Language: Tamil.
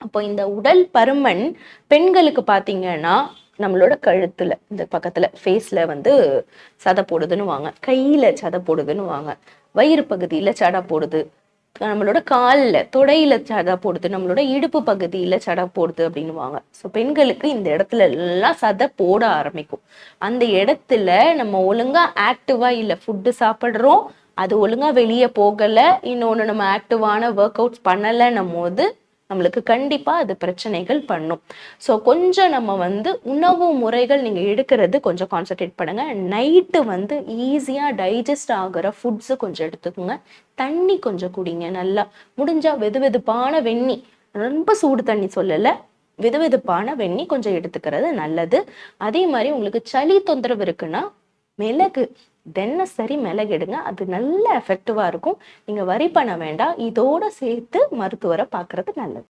அப்போ இந்த உடல் பருமன் பெண்களுக்கு பார்த்தீங்கன்னா, நம்மளோட கழுத்துல, இந்த பக்கத்துல ஃபேஸ்ல வந்து சதை போடுதுன்னுவாங்க. கையில சதை போடுதுன்னுவாங்க. வயிறு பகுதியில சடை போடுது. நம்மளோட கால்ல, தொடையில சடை போடுது. நம்மளோட இடுப்பு பகுதியில சடை போடுது அப்படின்னுவாங்க. ஸோ பெண்களுக்கு இந்த இடத்துல எல்லாம் சதை போட ஆரம்பிக்கும். அந்த இடத்துல நம்ம ஒழுங்கா ஆக்டிவா இல்ல ஃபுட்டு சாப்பிடுறோம். அது ஒழுங்கா வெளிய போகல. இன்னொன்னு நம்ம ஆக்டிவான ஒர்க் அவுட்ஸ் பண்ணலன்னும் போது நம்மளுக்கு கண்டிப்பா அது பிரச்சனைகள் பண்ணும். ஸோ கொஞ்சம் நம்ம வந்து உணவு முறைகள் நீங்க எடுக்கிறது கொஞ்சம் கான்சென்ட்ரேட் பண்ணுங்க. நைட்டு வந்து ஈஸியா டைஜஸ்ட் ஆகுற ஃபுட்ஸ் கொஞ்சம் எடுத்துக்கோங்க. தண்ணி கொஞ்சம் குடிங்க நல்லா. முடிஞ்சா வெதுவெதுப்பான வெந்நீ, ரொம்ப சூடு தண்ணி சொல்லல, வெதுவெதுப்பான வெந்நீ கொஞ்சம் எடுத்துக்கிறது நல்லது. அதே மாதிரி உங்களுக்கு சளி தொந்தரவு இருக்குன்னா மிளகு, தினசரி மிளகு எடுங்க. அது நல்ல எஃபெக்டிவா இருக்கும். நீங்க வரி பண்ண வேண்டாம். இதோட சேர்த்து மருத்துவரை பார்க்கறது நல்லது.